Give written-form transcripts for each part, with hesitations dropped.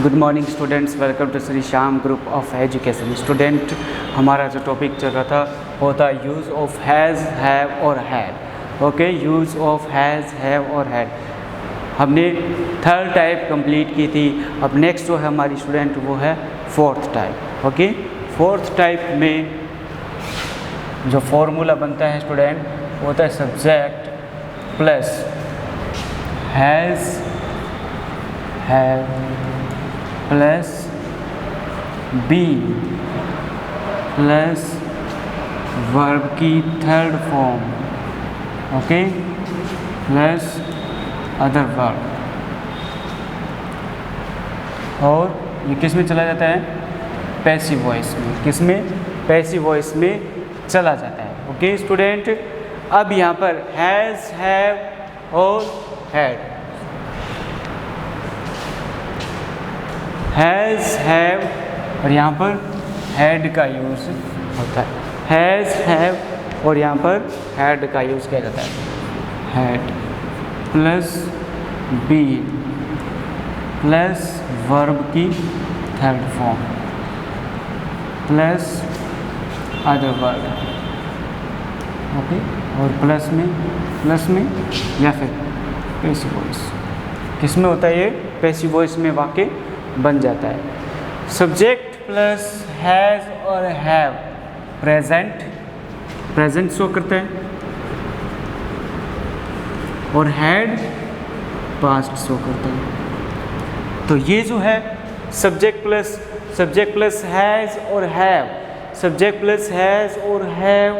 Good morning students, welcome to Shri Shyam group of education. Student, हमारा जो topic चल रहा था वो था यूज़ ऑफ हैज़, हैव और had. Okay, use of has, have और हैड हमने थर्ड टाइप कंप्लीट की थी। अब नेक्स्ट जो है हमारी स्टूडेंट वो है fourth type. Okay, fourth type में जो फॉर्मूला बनता है स्टूडेंट वो होता है subject plus has, have plus been plus verb की third form, okay, plus other verb. और ये किस में चला जाता है? पैसिव वॉइस में। किस में? पैसिव वॉइस में चला जाता है। ओके स्टूडेंट, अब यहाँ पर हैज़, हैव और हैड, हैज़, हैव और यहाँ पर हैड का यूज़ होता है। हैज़, हैव और यहाँ पर हैड का यूज़ किया जाता है। Had plus been plus verb की third form plus other verb. Okay, और प्लस में या फिर पैसिव वॉइस। किस में होता है ये? पैसिव वॉइस में वाक्य बन जाता है। सब्जेक्ट प्लस हैज़ और हैव प्रेजेंट शो करता है और हैड पास्ट शो करता है। तो ये जो है सब्जेक्ट प्लस हैज़ और हैव, सब्जेक्ट प्लस हैज़ और have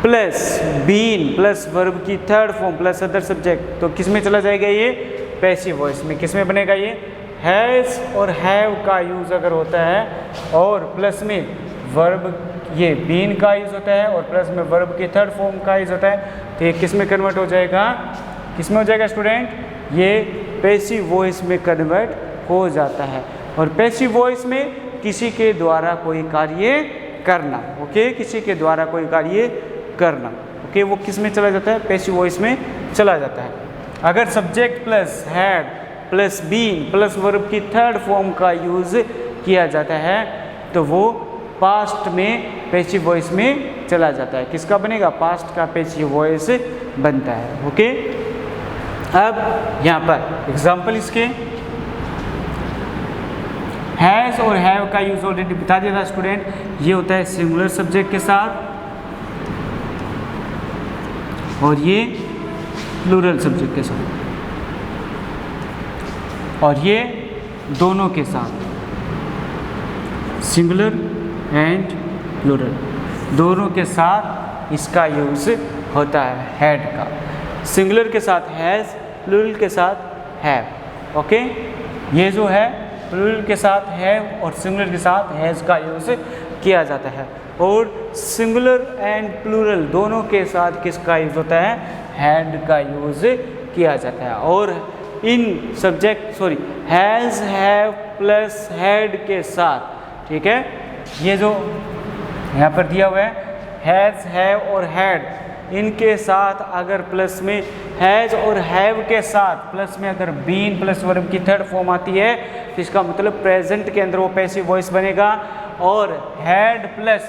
plus been plus verb की third form plus other subject, तो किस में चला जाएगा? ये पैसिव वॉइस में। किस में बनेगा ये? हैज़ और हैव का यूज़ अगर होता है और प्लस में वर्ब, ये बीन का यूज़ होता है और प्लस में वर्ब की थर्ड फॉर्म का यूज़ होता है, तो ये किस में कन्वर्ट हो जाएगा? किस में हो जाएगा स्टूडेंट? ये पैसिव वॉइस में कन्वर्ट हो जाता है। और पैसिव वॉइस में किसी के द्वारा कोई कार्य करना। ओके, किसी के द्वारा कोई कार्य करना। ओके, वो किस में चला जाता है? पैसिव वॉइस में चला जाता है। अगर subject plus had plus been plus verb की थर्ड फॉर्म का यूज़ किया जाता है तो वो पास्ट में पैसिव वॉइस में चला जाता है। किसका बनेगा? पास्ट का पैसिव वॉइस बनता है। ओके, अब यहाँ पर एग्जाम्पल इसके हैज़ और हैव का यूज़ ऑलरेडी बता दिया था स्टूडेंट। ये होता है सिंगुलर सब्जेक्ट के साथ और ये प्लूरल सब्जेक्ट के साथ, और ये दोनों के साथ, सिंगुलर एंड प्लूरल दोनों के साथ इसका यूज़ होता है हैड का। सिंगुलर के साथ हैज़, प्लूरल के साथ हैव। ओके, ये जो है प्लूरल के साथ हैव और सिंगुलर के साथ हैज़ का यूज़ किया जाता है। और सिंगुलर एंड प्लूरल दोनों के साथ किसका यूज़ होता है? हैड का यूज़ किया जाता है। और इन subject has, have plus had के साथ, ठीक है, ये जो यहाँ पर दिया हुआ है हैज़, हैव और हैड, इनके साथ अगर प्लस में हैज़ और हैव के साथ प्लस में अगर बीन प्लस वर्ब की थर्ड फॉर्म आती है तो इसका मतलब प्रेजेंट के अंदर वो पैसिव वॉइस बनेगा। और हैड प्लस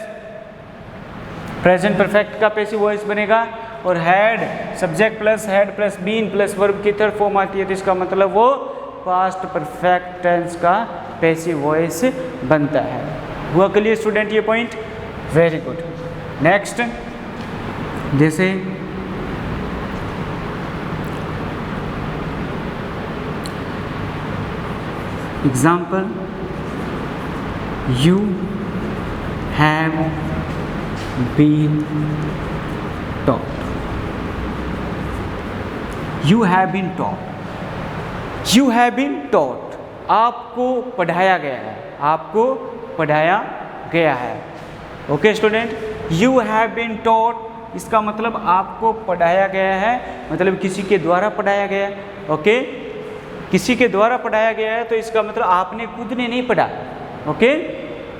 प्रेजेंट परफेक्ट का पैसिव वॉइस बनेगा। और had subject plus had plus been plus verb की थर्ड फॉर्म आती है तो इसका मतलब वो पास्ट परफेक्ट टेंस का पैसिव वॉइस बनता है। हुआ क्लियर स्टूडेंट ये पॉइंट? Very good. नेक्स्ट, जैसे example, you have been taught. You have been taught, you have been taught, आपको पढ़ाया गया है, आपको पढ़ाया गया है। Okay student, you have been taught इसका मतलब आपको पढ़ाया गया है, मतलब किसी के द्वारा पढ़ाया गया है। ओके, किसी के द्वारा पढ़ाया गया है तो इसका मतलब आपने खुद ने नहीं पढ़ा। ओके,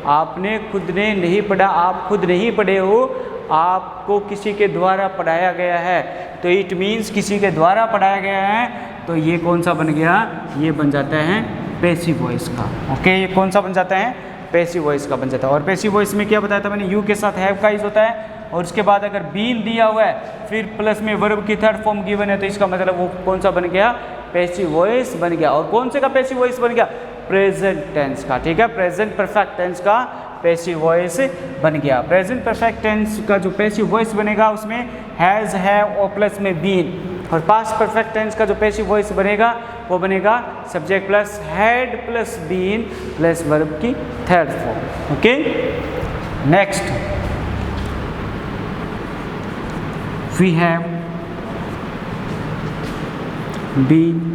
आपने खुद ने नहीं पढ़ा, आप खुद नहीं पढ़े हो, आपको किसी के द्वारा पढ़ाया गया है, तो इट मीन्स किसी के द्वारा पढ़ाया गया है तो ये कौन सा बन गया, ये बन जाता है पैसिव वॉइस का। ओके, ये कौन सा बन जाता है, पैसिव वॉइस का बन जाता है। और पैसिव वॉइस में क्या बताया था मैंने, यू के साथ हैव का यूज होता है, और उसके बाद अगर बीन दिया हुआ है फिर प्लस में वर्ब की थर्ड फॉर्म गिवन है, तो इसका मतलब वो कौन सा बन गया, पैसिव वॉइस बन गया। और कौन से का पैसिव वॉइस बन गया, प्रेजेंट टेंस का। ठीक है, प्रेजेंट परफेक्ट टेंस का पैसिव वॉइस बन गया। प्रेजेंट परफेक्ट टेंस का जो पैसिव वॉइस बनेगा उसमें हैज, हैव और प्लस में बीन। और पास्ट परफेक्ट टेंस का जो पैसिव वॉइस बनेगा वो बनेगा subject plus had plus been plus verb की third form. Okay, next we have been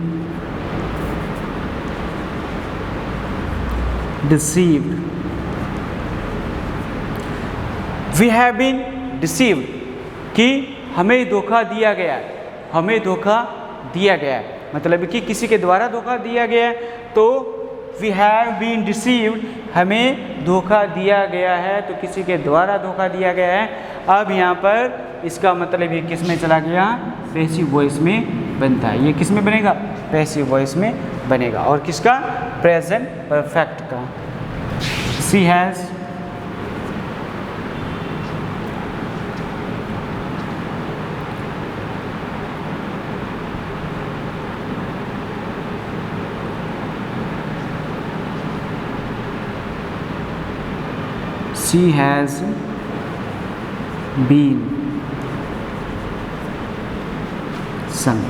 deceived, we have been deceived कि हमें धोखा दिया गया है, हमें धोखा दिया गया है, मतलब कि किसी के द्वारा धोखा दिया गया है। तो we have been deceived, हमें धोखा दिया गया है, तो किसी के द्वारा धोखा दिया गया है। अब यहाँ पर इसका मतलब ये किस में चला गया, पैसिव वॉइस में बनता है। ये किस में बनेगा, पैसिव वॉइस में बनेगा। और किसका, प्रेजेंट परफेक्ट का। सी has she has been sung.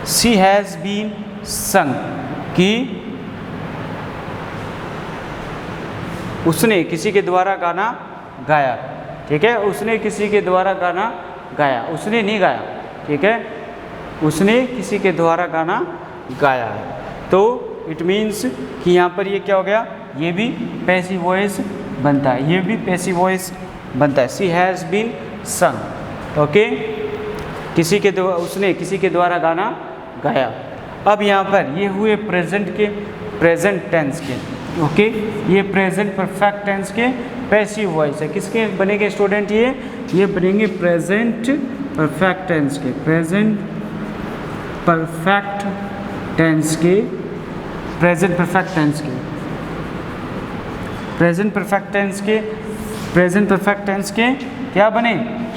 She has been sung कि उसने किसी के द्वारा गाना गाया। ठीक है, उसने किसी के द्वारा गाना गाया, उसने नहीं गाया। ठीक है, उसने किसी के द्वारा गाना गाया है। तो इट मीन्स कि यहाँ पर ये क्या हो गया, ये भी पैसिव वॉइस बनता है, ये भी पैसिव वॉइस बनता है। सी हैज़ बीन संग। ओके, किसी के द्वारा, उसने किसी के द्वारा गाना गाया। अब यहाँ पर ये हुए प्रेजेंट के, प्रेजेंट टेंस के। ओके, ये प्रेजेंट परफेक्ट टेंस के पैसिव वॉइस है। किसके बनेंगे स्टूडेंट, ये बनेंगे प्रेजेंट परफेक्ट टेंस के, प्रेजेंट परफेक्ट टेंस के, प्रेजेंट परफेक्ट टेंस के, प्रेजेंट परफेक्ट टेंस के, प्रेजेंट परफेक्ट टेंस के क्या बने,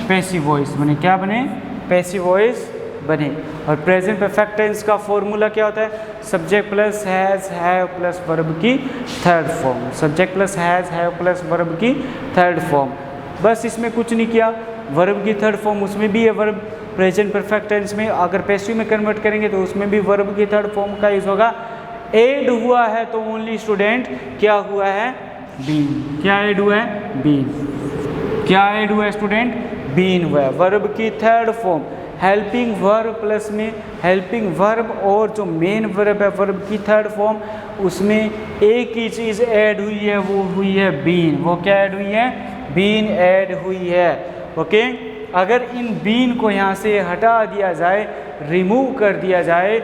पैसिव वॉइस बने। क्या बने, पैसिव वॉइस बने। और प्रेजेंट परफेक्ट टेंस का फॉर्मूला क्या होता है, subject plus has have plus verb की third form, subject plus has have plus verb की थर्ड फॉर्म। बस इसमें कुछ नहीं किया, वर्ब की थर्ड फॉर्म उसमें भी है वर्ब। प्रेजेंट परफेक्ट टेंस में अगर पैसिव में कन्वर्ट करेंगे तो उसमें भी वर्ब की थर्ड फॉर्म का यूज होगा। एड हुआ है तो ओनली स्टूडेंट क्या हुआ है, बीन। क्या ऐड हुआ है, बीन। क्या ऐड हुआ है स्टूडेंट, बीन हुआ है। वर्ब की third form, helping verb plus में हेल्पिंग वर्ब और जो मेन वर्ब है वर्ब की थर्ड फॉर्म, उसमें एक ही चीज़ ऐड हुई है, वो हुई है बीन। वो क्या ऐड हुई है, बीन ऐड हुई है। ओके, अगर इन बीन को यहाँ से हटा दिया जाए, रिमूव कर दिया जाए,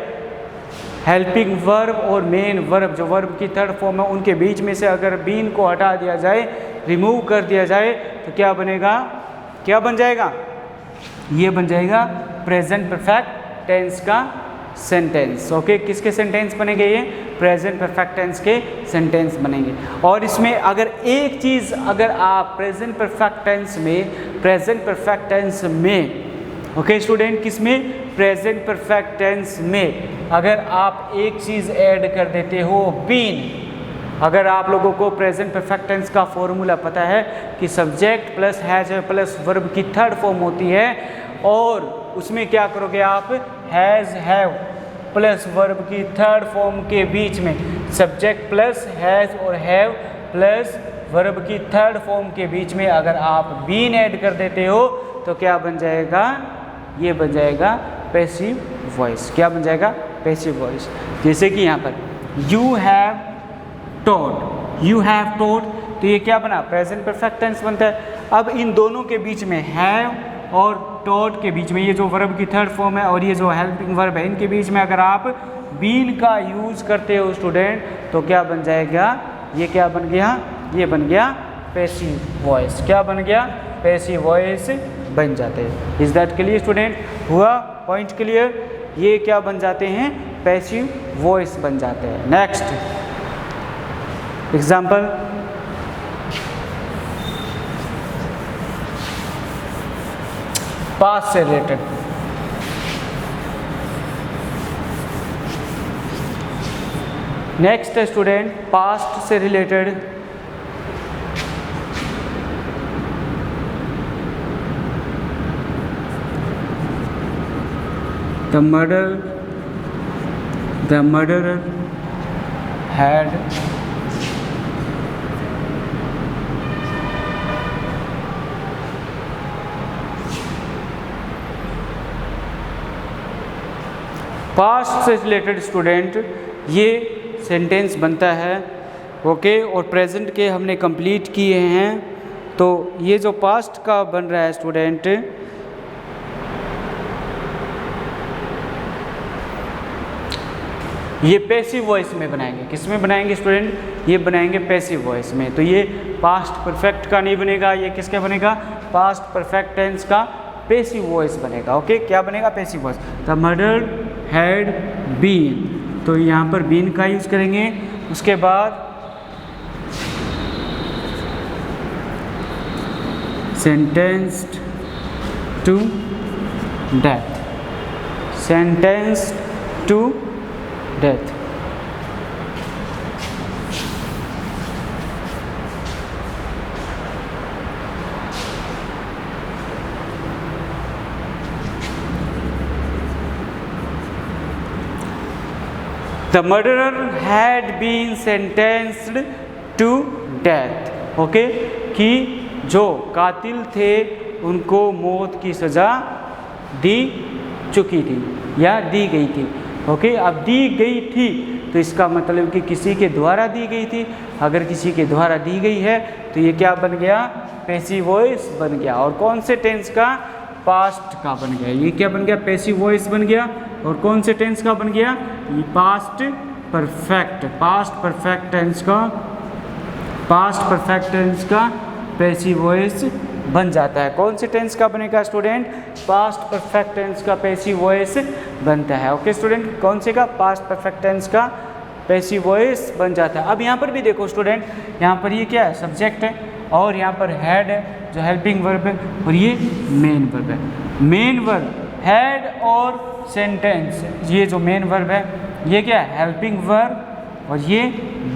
हेल्पिंग वर्ब और मेन वर्ब जो वर्ब की थर्ड फॉर्म है उनके बीच में से अगर बीन को हटा दिया जाए, रिमूव कर दिया जाए, तो क्या बनेगा, क्या बन जाएगा, ये बन जाएगा प्रेजेंट परफेक्ट टेंस का सेंटेंस। ओके, किसके सेंटेंस बनेंगे, ये प्रेजेंट परफेक्ट टेंस के सेंटेंस बनेंगे। और इसमें अगर एक चीज़ अगर आप प्रेजेंट परफेक्ट टेंस में, प्रेजेंट परफेक्ट टेंस में, ओके स्टूडेंट, किसमें, प्रेजेंट परफेक्ट टेंस में अगर आप एक चीज़ ऐड कर देते हो, बीन। अगर आप लोगों को प्रेजेंट परफेक्ट टेंस का फॉर्मूला पता है कि subject plus has plus verb की थर्ड फॉर्म होती है, और उसमें क्या करोगे आप, हैज़ हैव प्लस वर्ब की थर्ड फॉर्म के बीच में सब्जेक्ट प्लस हैज़ और हैव प्लस वर्ब की थर्ड फॉर्म के बीच में अगर आप बीन ऐड कर देते हो तो क्या बन जाएगा, ये बन जाएगा पैसिव वॉइस। क्या बन जाएगा, पैसिव वॉइस। जैसे कि यहाँ पर you have towed, you have towed, तो ये क्या बना, प्रेजेंट परफेक्ट टेंस बनता है। अब इन दोनों के बीच में, हैव और टोड के बीच में, ये जो वर्ब की थर्ड फॉर्म है और ये जो हेल्पिंग वर्ब है, इनके बीच में अगर आप बीन का यूज करते हो स्टूडेंट, तो क्या बन जाएगा, ये क्या बन गया, ये बन गया पैसिव वॉइस। क्या बन गया, पैसिव वॉइस बन जाते हैं। Is that clear student? हुआ पॉइंट क्लियर? ये क्या बन जाते हैं? पैसिव वॉइस बन जाते हैं। नेक्स्ट एग्जाम्पल, पास्ट से रिलेटेड। नेक्स्ट है स्टूडेंट पास्ट से related. The murderer had past से रिलेटेड स्टूडेंट ये सेंटेंस बनता है। ओके, और प्रेजेंट के हमने कंप्लीट किए हैं, तो ये जो पास्ट का बन रहा है स्टूडेंट, ये पैसिव वॉइस में बनाएंगे। किस में बनाएंगे स्टूडेंट? ये बनाएंगे पैसिव वॉइस में। तो ये पास्ट परफेक्ट का नहीं बनेगा, ये किसका बनेगा? पास्ट परफेक्ट टेंस का पैसिव वॉइस बनेगा। ओके, क्या बनेगा? Passive voice. The murder had been, तो यहाँ पर बीन का यूज करेंगे। उसके बाद sentenced to death, sentenced to death। The murderer had been sentenced to death। Okay, कि जो कातिल थे उनको मौत की सज़ा दी चुकी थी या दी गई थी। ओके, अब दी गई थी तो इसका मतलब कि किसी के द्वारा दी गई थी। अगर किसी के द्वारा दी गई है तो ये क्या बन गया? पैसिव वॉइस बन गया। और कौन से टेंस का? पास्ट का बन गया। ये क्या बन गया? पैसिव वॉइस बन गया। और कौन से टेंस का बन गया? ये past perfect, past perfect tense का, पास्ट परफेक्ट टेंस का पैसिव वॉइस बन जाता है। कौन से टेंस का बनेगा स्टूडेंट? पास्ट परफेक्ट टेंस का पैसिव वॉइस बनता है। ओके स्टूडेंट, कौन से का? पास्ट परफेक्ट टेंस का पैसिव वॉइस बन जाता है। अब यहाँ पर भी देखो स्टूडेंट, यहाँ पर ये क्या है? सब्जेक्ट है, और यहाँ पर हैड है जो हेल्पिंग वर्ब है, और ये मेन वर्ब है। मेन वर्ब हैड और सेंटेंस, ये जो मेन वर्ब है ये क्या है? हेल्पिंग वर्ब, और ये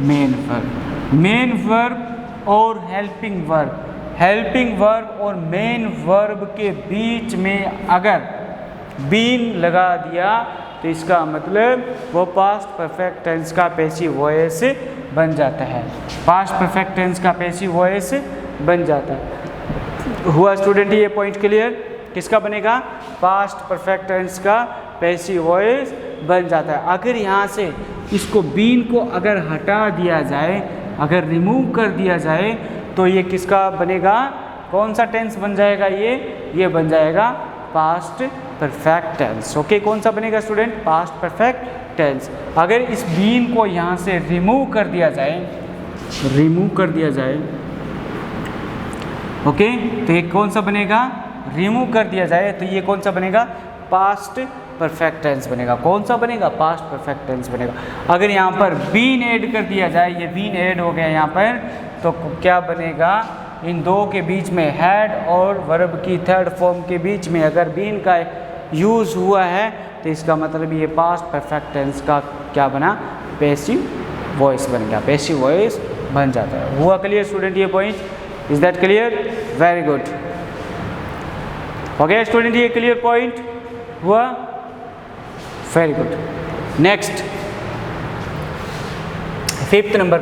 मेन वर्ब। मेन वर्ब और हेल्पिंग वर्ब, हेल्पिंग वर्ब और मेन वर्ब के बीच में अगर बीन लगा दिया तो इसका मतलब वो पास्ट परफेक्ट टेंस का पैसिव वॉइस बन जाता है। पास्ट परफेक्ट टेंस का पैसिव वॉइस बन जाता है। हुआ स्टूडेंट ये पॉइंट क्लियर? किसका बनेगा? पास्ट परफेक्ट टेंस का पैसिव वॉइस बन जाता है। अगर यहाँ से इसको बीन को अगर हटा दिया जाए, अगर रिमूव कर दिया जाए, तो ये किसका बनेगा? कौन सा टेंस बन जाएगा? ये बन जाएगा पास्ट परफेक्ट टेंस। ओके, कौन सा बनेगा स्टूडेंट? Past perfect tense. अगर इस बीन को यहाँ से रिमूव कर दिया जाए, रिमूव कर दिया जाए, ओके, तो ये कौन सा बनेगा? रिमूव कर दिया जाए तो ये कौन सा बनेगा? पास्ट परफेक्ट टेंस बनेगा। कौन सा बनेगा? पास्ट परफेक्ट टेंस बनेगा। अगर यहाँ पर बीन ऐड कर दिया जाए, ये बीन ऐड हो गया यहाँ पर, तो क्या बनेगा? इन दो के बीच में, हेड और वर्ब की थर्ड फॉर्म के बीच में अगर बीन का यूज़ हुआ है तो इसका मतलब ये पास्ट परफेक्ट टेंस का क्या बना? पैसिव वॉइस बन गया, पैसिव वॉइस बन जाता है। हुआ क्लियर स्टूडेंट ये point? Is that clear? Very good. Okay student, ये क्लियर पॉइंट हुआ? Very good. Next 5th number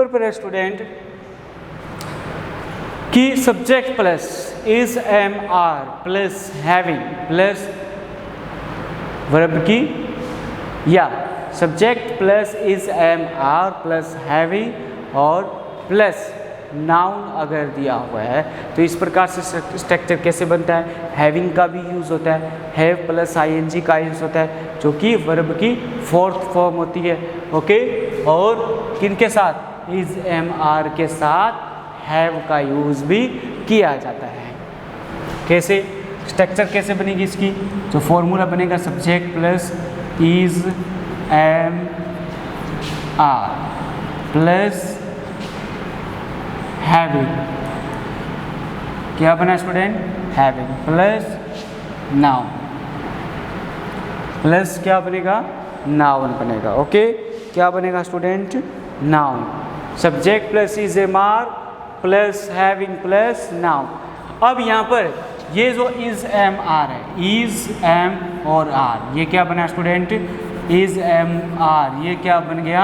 पर है स्टूडेंट कि subject plus is am are plus having plus verb की या subject plus is am are plus having और plus noun अगर दिया हुआ है तो इस प्रकार से स्ट्रक्चर कैसे बनता है, हैविंग का भी यूज़ होता है, हैव प्लस आईएनजी का यूज़ होता है जो कि वर्ब की फोर्थ फॉर्म होती है। ओके, और किनके साथ, इज एम आर के साथ हैव का यूज़ भी किया जाता है। कैसे स्ट्रक्चर कैसे बनेगी इसकी, जो फॉर्मूला बनेगा subject plus is am are plus having, क्या बना student, having plus noun, plus क्या बनेगा, नाउन बनेगा। ओके, क्या बनेगा student, noun, subject plus is am are plus having plus noun. अब यहाँ पर ये जो इज एम आर है, इज एम और आर, ये क्या बना स्टूडेंट, इज एम आर, ये क्या बन गया,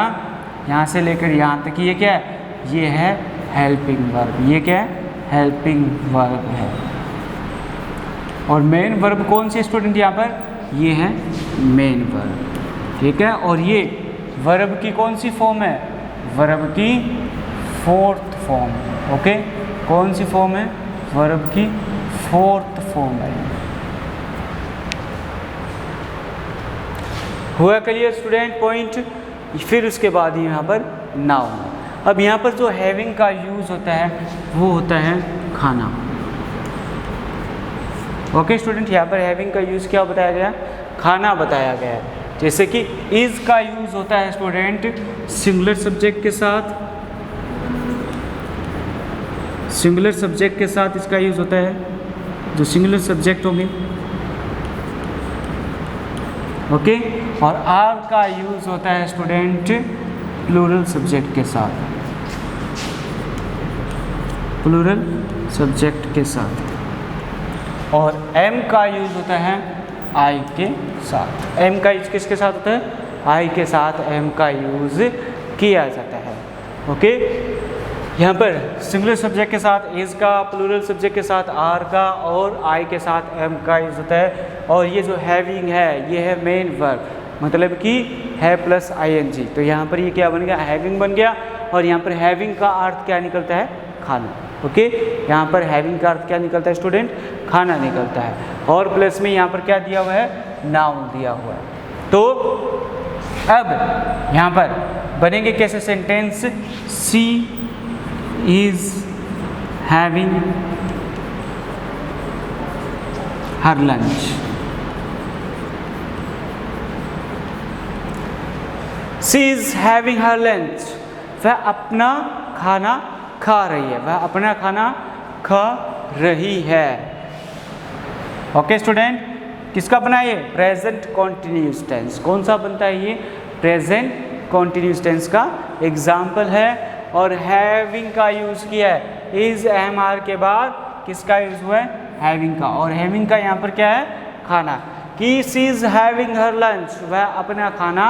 यहाँ से लेकर यहाँ तक ये क्या है, ये है हेल्पिंग वर्ब, ये क्या है, हेल्पिंग वर्ब है। और मेन वर्ब कौन सी स्टूडेंट यहाँ पर, ये है मेन वर्ब, ठीक है। और ये वर्ब की कौन सी फॉर्म है, वर्ब की फोर्थ फॉर्म। ओके, कौन सी फॉर्म है, वर्ब की फोर्थ फॉर्म है। हुआ क्लियर स्टूडेंट पॉइंट। फिर उसके बाद यहाँ पर नाउन। अब यहाँ पर जो हैविंग का यूज़ होता है वो होता है खाना। ओके स्टूडेंट, यहाँ पर हैविंग का यूज़ क्या बताया गया, खाना बताया गया है। जैसे कि इज का यूज़ होता है स्टूडेंट सिंगुलर सब्जेक्ट के साथ, सिंगुलर सब्जेक्ट के साथ इसका यूज़ होता है, जो सिंगुलर सब्जेक्ट होंगे। ओके, और आर का यूज़ होता है स्टूडेंट प्लूरल सब्जेक्ट के साथ, प्लूरल सब्जेक्ट के साथ। और एम का यूज़ होता है आई के साथ। एम का यूज़ किसके साथ होता है, आई के साथ एम का यूज़ किया जाता है। ओके, यहाँ पर सिंगुलर सब्जेक्ट के साथ इज का, प्लूरल सब्जेक्ट के साथ आर का और आई के साथ एम का यूज़ होता है। और ये जो हैविंग है ये है मेन वर्ब, मतलब कि है प्लस आईएनजी। तो यहाँ पर ये क्या बन गया, हैविंग बन गया। और यहाँ पर हैविंग का अर्थ क्या निकलता है, खाना। ओके, यहाँ पर हैविंग का अर्थ क्या निकलता है स्टूडेंट, खाना निकलता है। और प्लस में यहाँ पर क्या दिया हुआ है, नाउन दिया हुआ है। तो अब यहाँ पर बनेंगे कैसे sentence, she is having her lunch, she is having her lunch, वह अपना खाना खा रही है, वह अपना खाना खा रही है। ओके स्टूडेंट, किसका बना ये, प्रेजेंट कॉन्टिन्यूस टेंस। कौन सा बनता है ये, प्रेजेंट कॉन्टिन्यूस टेंस का एग्जाम्पल है। और हैविंग का यूज़ किया है, इज एम आर के बाद किसका यूज़ हुआ है, हैविंग का। और हैविंग का यहाँ पर क्या है, खाना, कि सी इज हैविंग हर लंच, वह अपना खाना,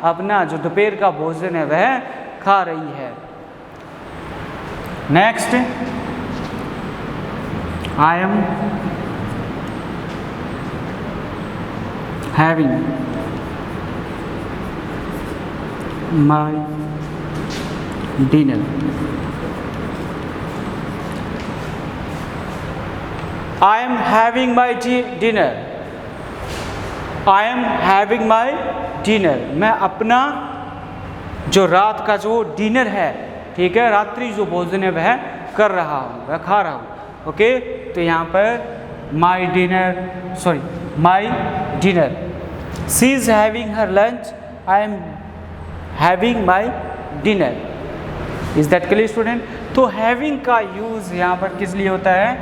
अपना जो दोपहर का भोजन है वह खा रही है। Next, I am having my dinner, I am having my dinner, I am having my dinner, मैं अपना जो रात का जो डिनर है, ठीक है, रात्रि जो भोजन है वह कर रहा हूँ, वह खा रहा हूँ। ओके, तो यहाँ पर my dinner, sorry my dinner, she is having her lunch, I am having my dinner. Is that clear student. तो हैविंग का यूज़ यहाँ पर किस लिए होता है,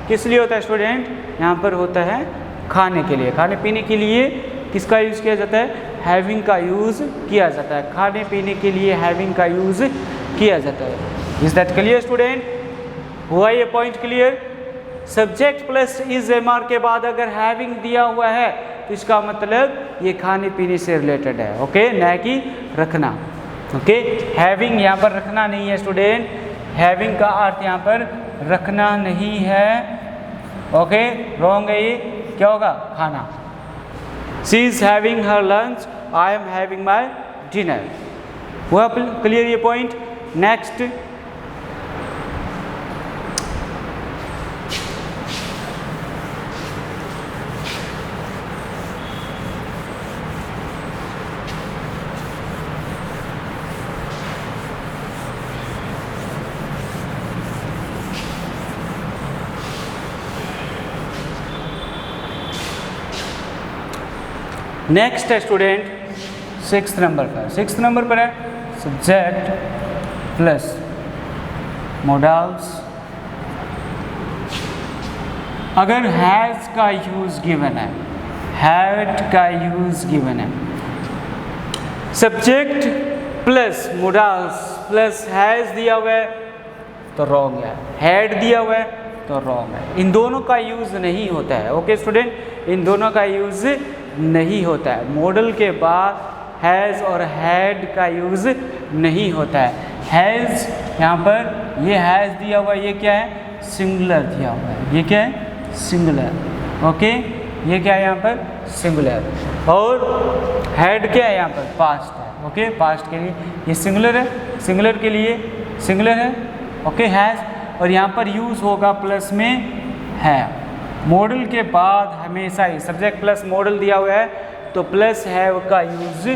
किस लिए होता है स्टूडेंट, यहाँ पर होता है खाने के लिए, खाने पीने के लिए किसका यूज़ किया जाता है, हैविंग का यूज़ किया जाता है, खाने पीने के लिए हैविंग का यूज़ किया जाता है। इज दैट क्लियर स्टूडेंट, हुआ ये point clear. Subject plus is am are के बाद अगर हैविंग दिया हुआ है तो इसका मतलब ये खाने पीने से रिलेटेड है। ओके, न कि रखना। ओके, हैविंग यहाँ पर रखना नहीं है स्टूडेंट, हैविंग का अर्थ यहाँ पर रखना नहीं है। ओके, रॉन्ग है ये, क्या होगा, खाना। She is having her lunch, I am having my dinner. हुआ क्लियर ये पॉइंट? नेक्स्ट, नेक्स्ट है स्टूडेंट 6th नंबर पर। 6th नंबर पर है सब्जेक्ट प्लस मोडाल्स अगर हैज़ का यूज़ गिवन है, हैड का यूज़ गिवन है, subject plus modals plus has दिया हुआ है तो रॉन्ग है, हैड दिया हुआ है तो रॉन्ग है। इन दोनों का यूज़ नहीं होता है। ओके स्टूडेंट, इन दोनों का यूज़ नहीं होता है। मॉडल के बाद हैज़ और हैड का यूज़ नहीं होता है। हैज़ यहाँ पर ये हैज़ दिया हुआ, ये क्या है? सिंगुलर दिया हुआ है। ये क्या है? सिंगुलर। ओके, ये क्या है यहाँ पर? सिंगुलर। और हैड क्या है यहाँ पर? पास्ट है। ओके, पास्ट के लिए ये सिंगुलर है, सिंगुलर के लिए सिंगुलर है। ओके, हैज़ और यहाँ पर यूज़ होगा प्लस में है। मॉडल के बाद हमेशा ही सब्जेक्ट प्लस मॉडल दिया हुआ है तो प्लस हैव का यूज़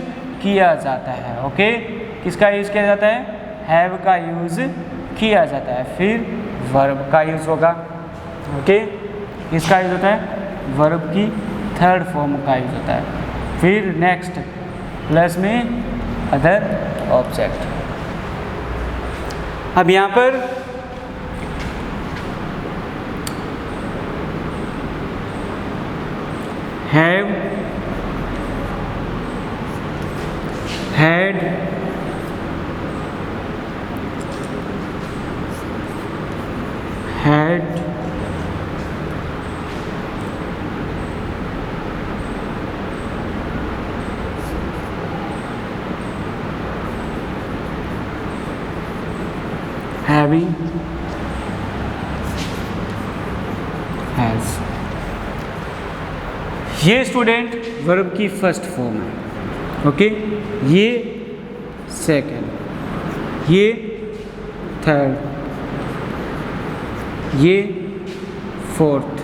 किया जाता है। ओके, किसका यूज़ किया जाता है? हैव का यूज़ किया जाता है। फिर वर्ब का यूज़ होगा। ओके, किसका यूज़ होता है? वर्ब की थर्ड फॉर्म का यूज़ होता है। फिर नेक्स्ट प्लस में अदर ऑब्जेक्ट। अब यहाँ पर have, had, had, having, has। ये स्टूडेंट वर्ब की फर्स्ट फॉर्म है। ओके, ये सेकंड, ये थर्ड, ये फोर्थ,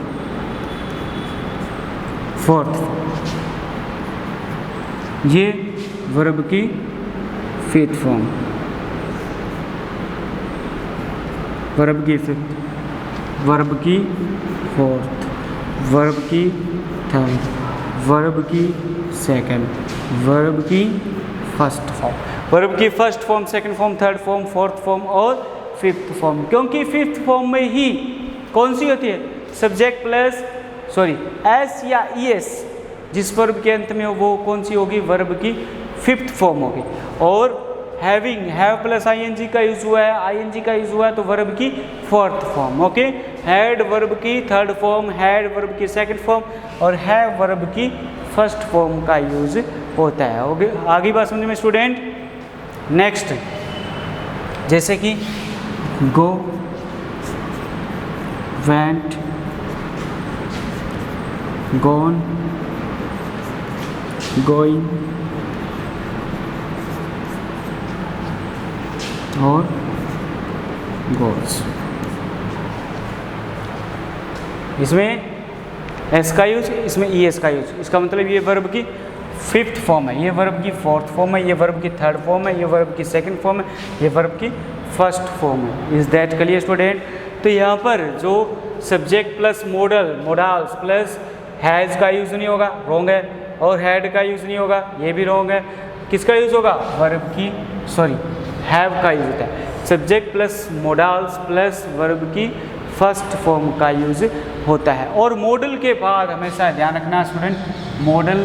ये वर्ब की फिफ्थ फॉर्म, वर्ब की फिफ्थ, वर्ब की फोर्थ, वर्ब की थर्ड, वर्ब की सेकंड, वर्ब की फर्स्ट फॉर्म। वर्ब की first form, second form, third form, fourth form और फिफ्थ फॉर्म। क्योंकि फिफ्थ फॉर्म में ही कौन सी होती है? सब्जेक्ट प्लस एस या ईएस जिस वर्ब के अंत में हो वो कौन सी होगी? वर्ब की फिफ्थ फॉर्म होगी। और हैविंग, हैव प्लस आईएनजी का यूज हुआ है, आईएनजी का यूज हुआ है तो वर्ब की fourth form. Okay, had verb की थर्ड फॉर्म, हैड वर्ब की सेकंड फॉर्म और हैव वर्ब की फर्स्ट फॉर्म का यूज होता है। ओके, आगे बात समझ में स्टूडेंट। नेक्स्ट, जैसे कि गो, वेंट, गॉन, गोइंग और गोल्स। इसमें एस का यूज, इसमें ई एस का यूज। इसका मतलब ये वर्ब की फिफ्थ फॉर्म है, ये वर्ब की फोर्थ फॉर्म है, ये वर्ब की थर्ड फॉर्म है, ये वर्ब की सेकंड फॉर्म है, ये वर्ब की फर्स्ट फॉर्म है। Is that clear student? तो यहाँ पर जो subject plus model, modals plus has का यूज़ नहीं होगा, रॉन्ग है। और हैड का यूज़ नहीं होगा, ये भी रॉन्ग है। किसका यूज़ होगा? वर्ब की हैव का यूज होता है। Subject plus modals plus verb की फर्स्ट फॉर्म का यूज होता है। और मॉडल के बाद हमेशा ध्यान रखना स्टूडेंट, मॉडल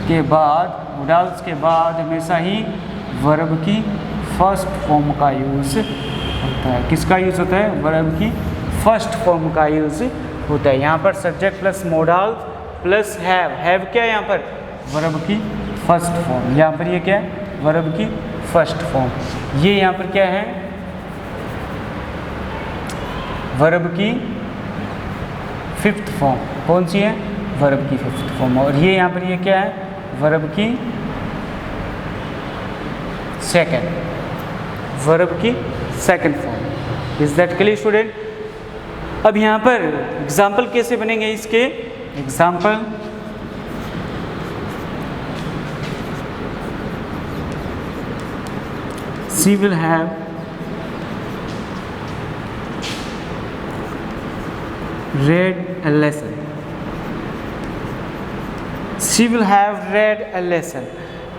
के बाद, मोडाल्स के बाद हमेशा ही वर्ब की फर्स्ट फॉर्म का यूज होता है। किसका यूज होता है? वर्ब की फर्स्ट फॉर्म का यूज होता है। यहाँ पर subject plus modal plus have क्या है? यहाँ पर वर्ब की फर्स्ट फॉर्म। यहाँ पर ये क्या है? वर्ब की फर्स्ट फॉर्म। ये यहाँ पर क्या है? वर्ब की फिफ्थ फॉर्म। कौन सी है? वर्ब की फिफ्थ फॉर्म। और ये यहाँ पर ये क्या है? वर्ब की सेकंड, वर्ब की second form. Is that clear student? अब यहाँ पर एग्जाम्पल कैसे बनेंगे इसके? Example, she will have read a lesson, she will have read a lesson।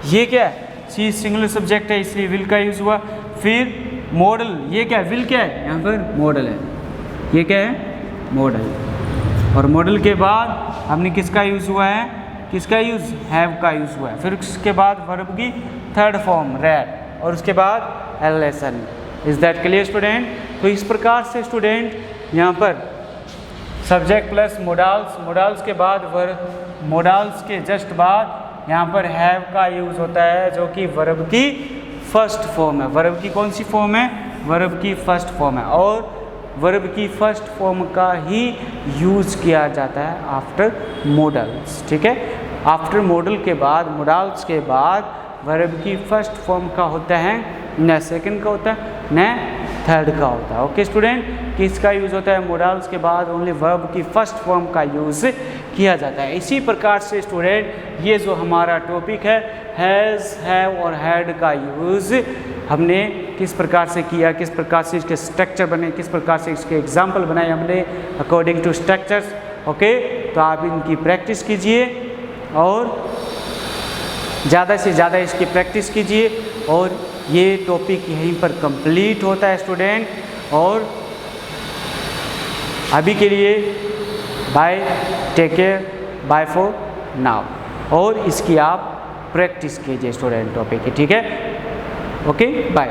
ये क्या है? she सिंगुलर सब्जेक्ट है इसलिए will का यूज हुआ। फिर मॉडल, ये क्या है? will क्या है? यहाँ पर मॉडल है, ये क्या है? मॉडल। और मॉडल के बाद हमने किसका यूज हुआ है? किसका यूज? हैव का यूज हुआ है। फिर उसके बाद वर्ब की थर्ड फॉर्म रेड, और उसके बाद a lesson। Is that clear student? तो इस प्रकार से स्टूडेंट यहाँ पर सब्जेक्ट प्लस मोडाल्स, मोडाल्स के बाद वर्ब, मोडाल्स के जस्ट बाद यहाँ पर हैव का यूज़ होता है, जो कि वर्ब की फर्स्ट फॉर्म है। वर्ब की कौन सी फॉर्म है? वर्ब की फर्स्ट फॉर्म है, और वर्ब की फर्स्ट फॉर्म का ही यूज़ किया जाता है आफ्टर मोडल्स। ठीक है, आफ्टर मॉडल के बाद, मोडाल्स के बाद वर्ब की फर्स्ट फॉर्म का होता है, न सेकंड का होता है, न थर्ड का होता है। ओके स्टूडेंट, किसका यूज़ होता है? मोडाल्स के बाद ओनली वर्ब की फर्स्ट फॉर्म का यूज़ किया जाता है। इसी प्रकार से स्टूडेंट ये जो हमारा टॉपिक है हैज़, हैव और हैड का यूज़ हमने किस प्रकार से किया, किस प्रकार से इसके स्ट्रक्चर बने, किस प्रकार से इसके एग्जाम्पल बनाए हमने अकॉर्डिंग टू स्ट्रक्चर्स। ओके, तो आप इनकी प्रैक्टिस कीजिए और ज़्यादा से ज़्यादा इसकी प्रैक्टिस कीजिए, और ये टॉपिक यहीं पर कंप्लीट होता है स्टूडेंट। और अभी के लिए bye, take care, bye for now. और इसकी आप प्रैक्टिस कीजिए स्टूडेंट टॉपिक की। ठीक है, ओके, बाय।